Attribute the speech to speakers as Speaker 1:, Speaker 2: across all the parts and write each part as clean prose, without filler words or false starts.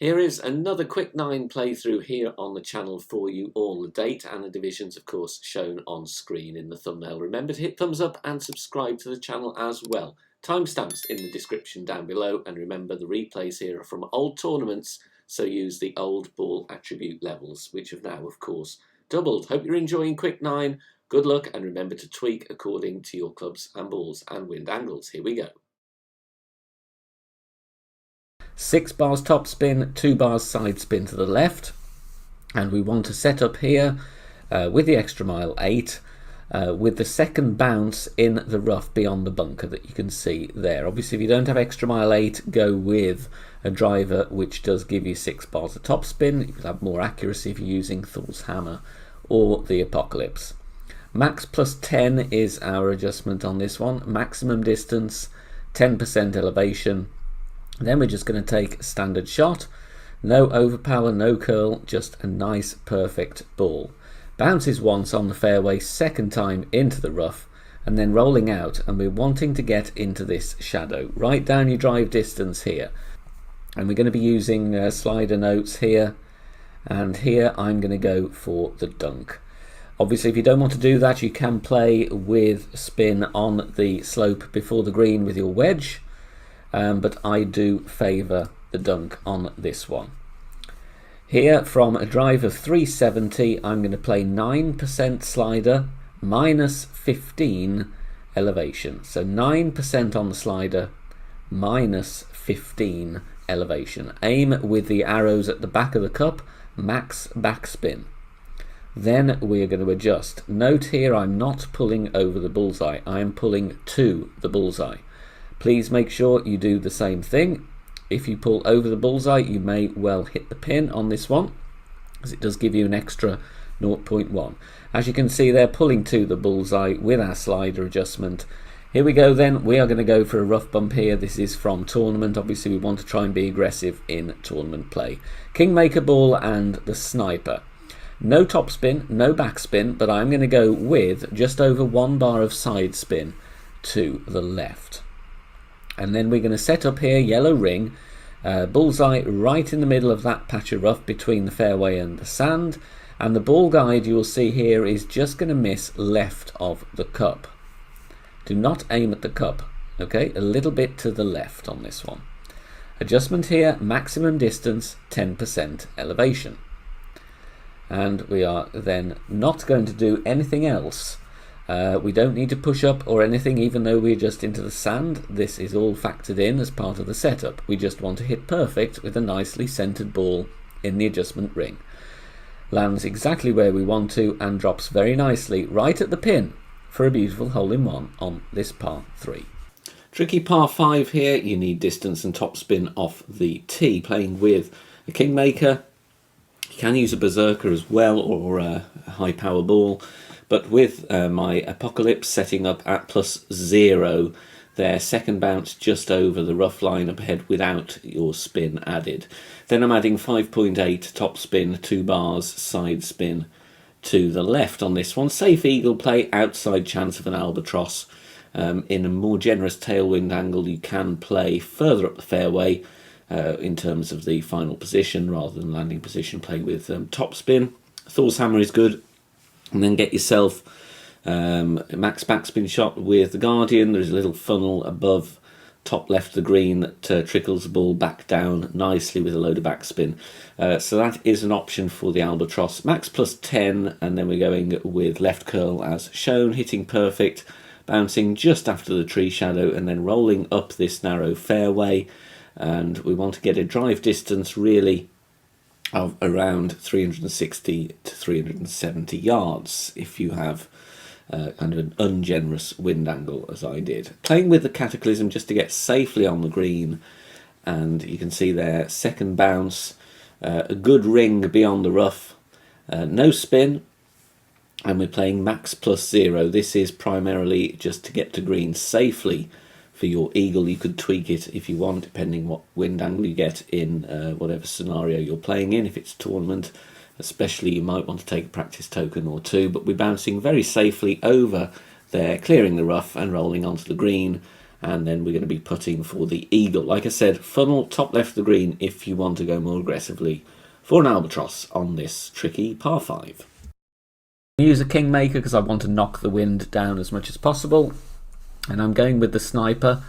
Speaker 1: Here is another quick 9 playthrough here on the channel for you all. The date and the divisions, of course, shown on screen in the thumbnail. Remember to hit thumbs up and subscribe to the channel as well. Timestamps in the description down below, and remember the replays here are from old tournaments, so use the old ball attribute levels, which have now, of course, doubled. Hope you're enjoying Quick 9. Good luck, and remember to tweak according to your clubs and balls and wind angles. Here we go. 6 bars top spin, 2 bars side spin to the left, and we want to set up here with the extra mile 8 with the second bounce in the rough beyond the bunker that you can see there. Obviously, if you don't have extra mile 8, go with a driver which does give you 6 bars of top spin. You will have more accuracy if you're using Thor's hammer or the Apocalypse. Max plus 10 is our adjustment on this one. Maximum distance, 10% elevation. Then we're just going to take a standard shot, no overpower, no curl, just a nice perfect ball. Bounces once on the fairway, second time into the rough, and then rolling out, and we're wanting to get into this shadow. Write down your drive distance here, and we're going to be using slider notes here, and here I'm going to go for the dunk. Obviously, if you don't want to do that, you can play with spin on the slope before the green with your wedge. But I do favour the dunk on this one. Here, from a drive of 370, I'm going to play 9% slider, minus 15 elevation. So 9% on the slider, minus 15 elevation. Aim with the arrows at the back of the cup, max backspin. Then we are going to adjust. Note here, I'm not pulling over the bullseye, I am pulling to the bullseye. Please make sure you do the same thing. If you pull over the bullseye, you may well hit the pin on this one, as it does give you an extra 0.1. As you can see, they're pulling to the bullseye with our slider adjustment. Here we go then. We are going to go for a rough bump here. This is from tournament. Obviously, we want to try and be aggressive in tournament play. Kingmaker ball and the sniper. No top spin, no backspin, but I'm going to go with just over 1 bar of side spin to the left. And then we're going to set up here, yellow ring, bullseye right in the middle of that patch of rough between the fairway and the sand. And the ball guide you will see here is just going to miss left of the cup. Do not aim at the cup, okay? A little bit to the left on this one. Adjustment here, maximum distance, 10% elevation. And we are then not going to do anything else. We don't need to push up or anything, even though we're just into the sand. This is all factored in as part of the setup. We just want to hit perfect with a nicely centered ball in the adjustment ring. Lands exactly where we want to and drops very nicely right at the pin for a beautiful hole-in-one on this par 3. Tricky par 5 here. You need distance and topspin off the tee. Playing with a Kingmaker. You can use a Berserker as well, or a high power ball. But with my Apocalypse setting up at +0, their second bounce just over the rough line up ahead without your spin added. Then I'm adding 5.8 top spin, 2 bars, side spin to the left on this one. Safe eagle play, outside chance of an albatross. In a more generous tailwind angle, you can play further up the fairway in terms of the final position rather than landing position, playing with top spin. Thor's hammer is good. And then get yourself a max backspin shot with the Guardian. There's a little funnel above top left of the green that trickles the ball back down nicely with a load of backspin. So that is an option for the Albatross. Max plus 10, and then we're going with left curl as shown, hitting perfect, bouncing just after the tree shadow, and then rolling up this narrow fairway. And we want to get a drive distance really of around 360 to 370 yards if you have kind of an ungenerous wind angle as I did. Playing with the Cataclysm just to get safely on the green, and you can see there, second bounce, a good ring beyond the rough, no spin, and we're playing max +0. This is primarily just to get to green safely. For your eagle, you could tweak it if you want, depending what wind angle you get in whatever scenario you're playing in. If it's tournament, especially, you might want to take a practice token or two, but we're bouncing very safely over there, clearing the rough and rolling onto the green, and then we're going to be putting for the eagle. Like I said, funnel top left of the green if you want to go more aggressively for an albatross on this tricky par 5. Use a kingmaker because I want to knock the wind down as much as possible, and I'm going with the sniper.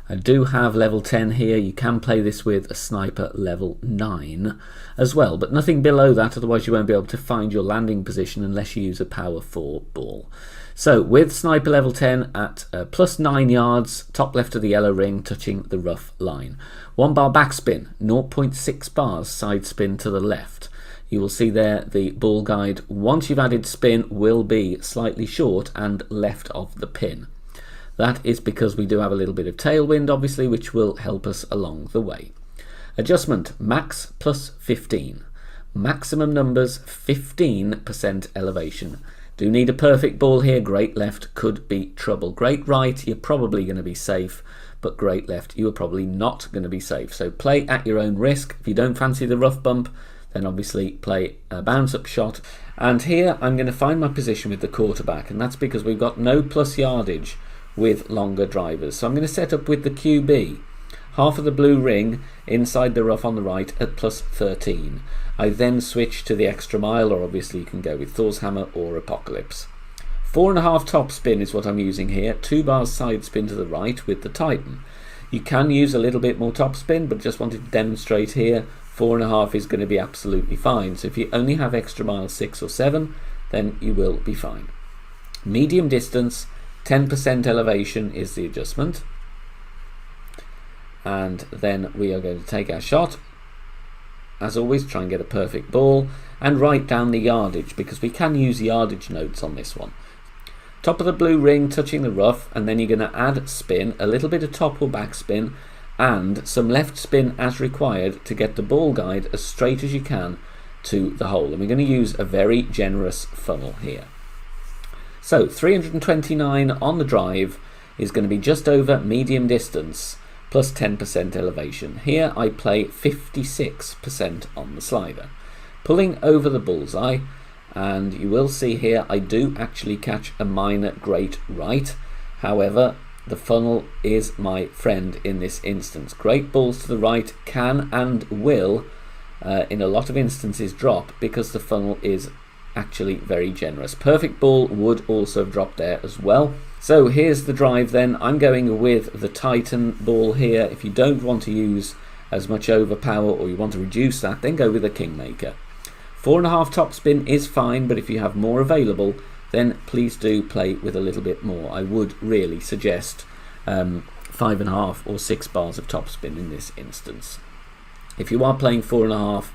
Speaker 1: I do have level 10 here. You can play this with a sniper level 9 as well, but nothing below that, otherwise you won't be able to find your landing position unless you use a power 4 ball. So with sniper level 10 at plus 9 yards, top left of the yellow ring, touching the rough line. 1 bar backspin, 0.6 bars side spin to the left. You will see there the ball guide, once you've added spin, will be slightly short and left of the pin. That is because we do have a little bit of tailwind, obviously, which will help us along the way. Adjustment, max plus 15. Maximum numbers, 15% elevation. Do need a perfect ball here. Great left could be trouble. Great right, you're probably going to be safe, but great left, you are probably not going to be safe. So play at your own risk. If you don't fancy the rough bump, then obviously play a bounce up shot. And here I'm going to find my position with the quarterback, and that's because we've got no plus yardage with longer drivers. So I'm going to set up with the QB, half of the blue ring inside the rough on the right at plus 13. I then switch to the extra mile, or obviously you can go with Thor's hammer or Apocalypse. 4.5 top spin is what I'm using here. 2 bars side spin to the right with the Titan. You can use a little bit more top spin, but just wanted to demonstrate here 4.5 is going to be absolutely fine. So if you only have extra mile 6 or 7, then you will be fine. Medium distance, 10% elevation is the adjustment. And then we are going to take our shot. As always, try and get a perfect ball and write down the yardage, because we can use yardage notes on this one. Top of the blue ring touching the rough, and then you're going to add spin, a little bit of top or back spin, and some left spin as required to get the ball guide as straight as you can to the hole. And we're going to use a very generous funnel here. So 329 on the drive is going to be just over medium distance plus 10% elevation. Here I play 56% on the slider, pulling over the bullseye, and you will see here I do actually catch a minor great right. However, the funnel is my friend in this instance. Great balls to the right can and will in a lot of instances drop because the funnel is actually very generous. Perfect ball would also have dropped there as well. So here's the drive then. I'm going with the Titan ball here. If you don't want to use as much overpower, or you want to reduce that, then go with a Kingmaker. 4.5 top spin is fine, but if you have more available, then please do play with a little bit more. I would really suggest 5.5 or 6 bars of top spin in this instance. If you are playing 4.5,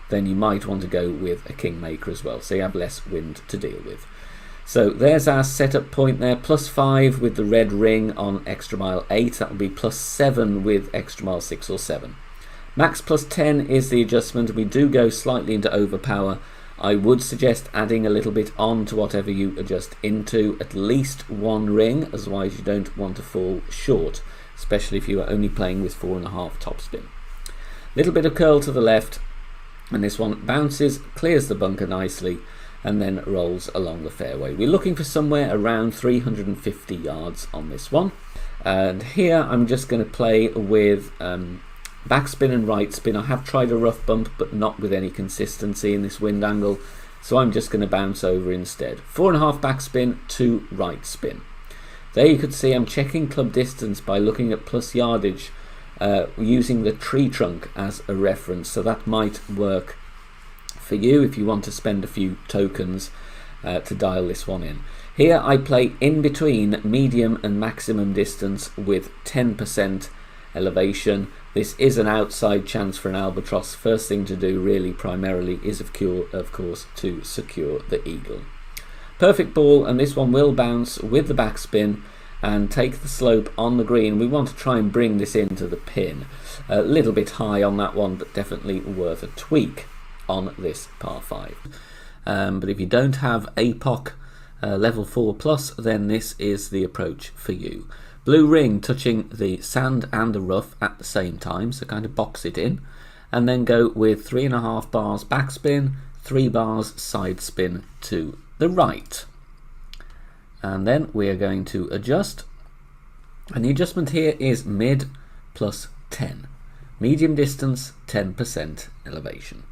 Speaker 1: then you might want to go with a Kingmaker as well, so you have less wind to deal with. So there's our setup point there, plus 5 with the red ring on extra mile 8, that would be plus 7 with extra mile 6 or 7. Max plus 10 is the adjustment. We do go slightly into overpower. I would suggest adding a little bit on to whatever you adjust into, at least 1 ring, otherwise you don't want to fall short, especially if you are only playing with 4.5 top spin. Little bit of curl to the left, and this one bounces, clears the bunker nicely, and then rolls along the fairway. We're looking for somewhere around 350 yards on this one. And here I'm just going to play with backspin and right spin. I have tried a rough bump, but not with any consistency in this wind angle, so I'm just going to bounce over instead. 4.5 backspin, 2 right spin. There you could see I'm checking club distance by looking at plus yardage, using the tree trunk as a reference, so that might work for you if you want to spend a few tokens to dial this one in. Here I play in between medium and maximum distance with 10% elevation. This is an outside chance for an albatross. First thing to do really primarily is of course to secure the eagle. Perfect ball, and this one will bounce with the backspin and take the slope on the green. We want to try and bring this into the pin. A little bit high on that one, but definitely worth a tweak on this par 5. But if you don't have APOC level 4 plus, then this is the approach for you. Blue ring touching the sand and the rough at the same time, so kind of box it in, and then go with 3.5 bars backspin, 3 bars side spin to the right. And then we are going to adjust And the adjustment here is mid plus 10. Medium distance, 10% elevation.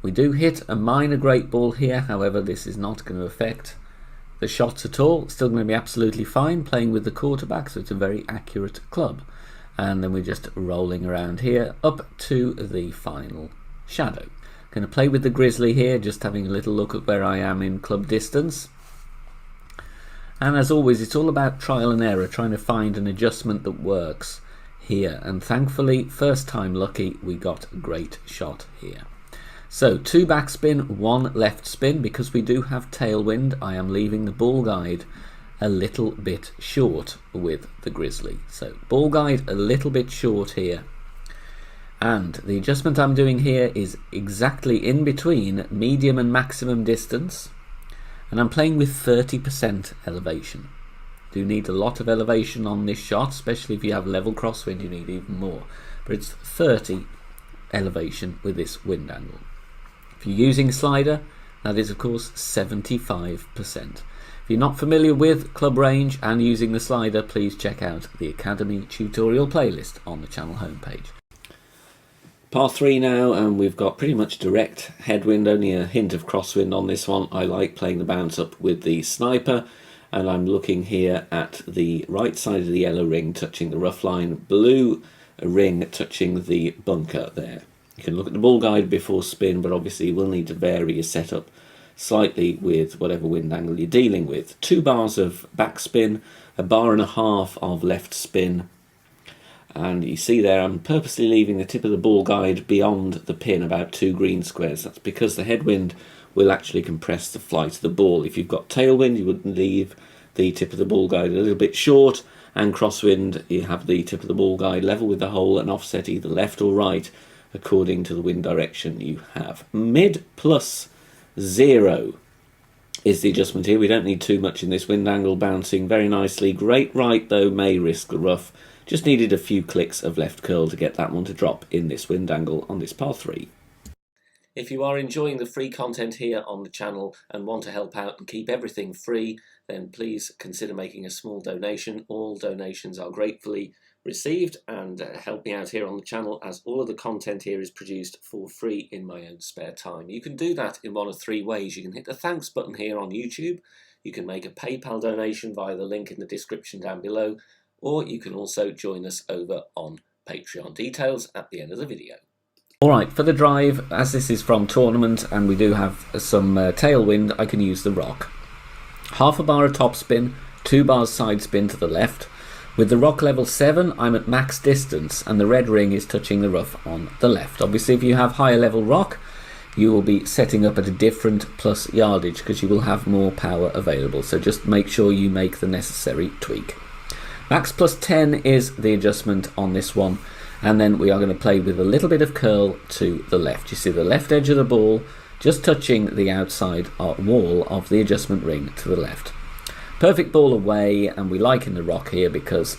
Speaker 1: We do hit a minor great ball here, however this is not going to affect the shots at all. Still going to be absolutely fine playing with the quarterback, so it's a very accurate club. And then we're just rolling around here up to the final shadow. Going to play with the grizzly here, just having a little look at where I am in club distance. And as always, it's all about trial and error, trying to find an adjustment that works here. And thankfully, first time lucky, we got a great shot here. So 2 backspin, 1 left spin. Because we do have tailwind, I am leaving the ball guide a little bit short with the grizzly. So ball guide a little bit short here. And the adjustment I'm doing here is exactly in between medium and maximum distance. And I'm playing with 30% elevation. Do need a lot of elevation on this shot, especially if you have level crosswind, you need even more. But it's 30 elevation with this wind angle. If you're using a slider, that is of course 75%. If you're not familiar with club range and using the slider, please check out the Academy tutorial playlist on the channel homepage. Par 3 now, and we've got pretty much direct headwind, only a hint of crosswind on this one. I like playing the bounce up with the sniper, and I'm looking here at the right side of the yellow ring touching the rough line, blue ring touching the bunker there. You can look at the ball guide before spin, but obviously you will need to vary your setup slightly with whatever wind angle you're dealing with. 2 bars of backspin, a bar and a half of left spin. And you see there, I'm purposely leaving the tip of the ball guide beyond the pin, about 2 green squares. That's because the headwind will actually compress the flight of the ball. If you've got tailwind, you would leave the tip of the ball guide a little bit short, and crosswind, you have the tip of the ball guide level with the hole and offset either left or right according to the wind direction you have. Mid plus 0 is the adjustment here. We don't need too much in this wind angle, bouncing very nicely. Great right though, may risk the rough. Just needed a few clicks of left curl to get that one to drop in this wind angle on this par 3. If you are enjoying the free content here on the channel and want to help out and keep everything free, then please consider making a small donation. All donations are gratefully received and help me out here on the channel, as all of the content here is produced for free in my own spare time. You can do that in one of 3 ways. You can hit the thanks button here on YouTube, you can make a PayPal donation via the link in the description down below, or you can also join us over on Patreon. Details at the end of the video. Alright, for the drive, as this is from tournament and we do have some tailwind, I can use the rock. Half a bar of topspin, 2 bars side spin to the left. With the rock level 7, I'm at max distance and the red ring is touching the rough on the left. Obviously, if you have higher level rock, you will be setting up at a different plus yardage because you will have more power available. So just make sure you make the necessary tweak. Max plus 10 is the adjustment on this one, and then we are going to play with a little bit of curl to the left. You see the left edge of the ball just touching the outside wall of the adjustment ring to the left. Perfect ball away, and we like in the rock here because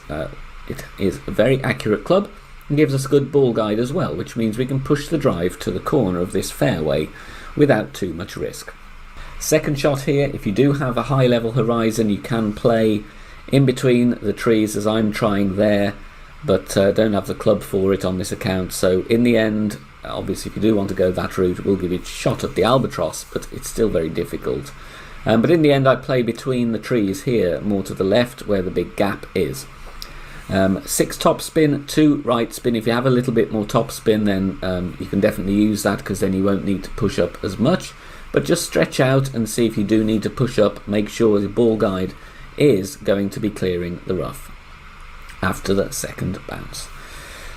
Speaker 1: it is a very accurate club and gives us a good ball guide as well, which means we can push the drive to the corner of this fairway without too much risk. Second shot here, if you do have a high level horizon, you can play in between the trees as I'm trying there, but don't have the club for it on this account. So in the end, obviously if you do want to go that route, we'll give you a shot at the albatross, but it's still very difficult. But in the end I play between the trees here, more to the left where the big gap is. 6 top spin, 2 right spin. If you have a little bit more top spin, then you can definitely use that, because then you won't need to push up as much. But just stretch out and see if you do need to push up. Make sure the ball guide is going to be clearing the rough after the second bounce.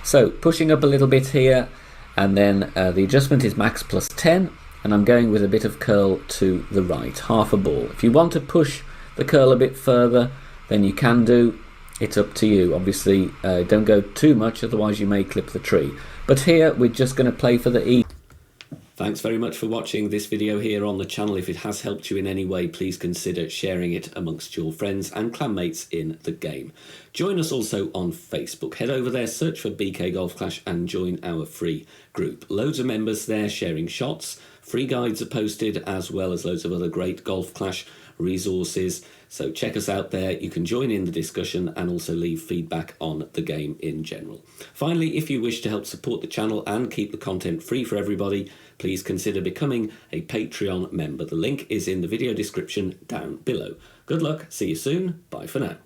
Speaker 1: So pushing up a little bit here, and then the adjustment is max plus 10, and I'm going with a bit of curl to the right, half a ball. If you want to push the curl a bit further, then you can do. It's up to you. Obviously don't go too much, otherwise you may clip the tree. But here we're just going to play for the E. Thanks very much for watching this video here on the channel. If it has helped you in any way, please consider sharing it amongst your friends and clanmates in the game. Join us also on Facebook. Head over there, search for BK Golf Clash and join our free group. Loads of members there sharing shots. Free guides are posted, as well as loads of other great Golf Clash resources. So check us out there. You can join in the discussion and also leave feedback on the game in general. Finally, if you wish to help support the channel and keep the content free for everybody, please consider becoming a Patreon member. The link is in the video description down below. Good luck, see you soon, bye for now.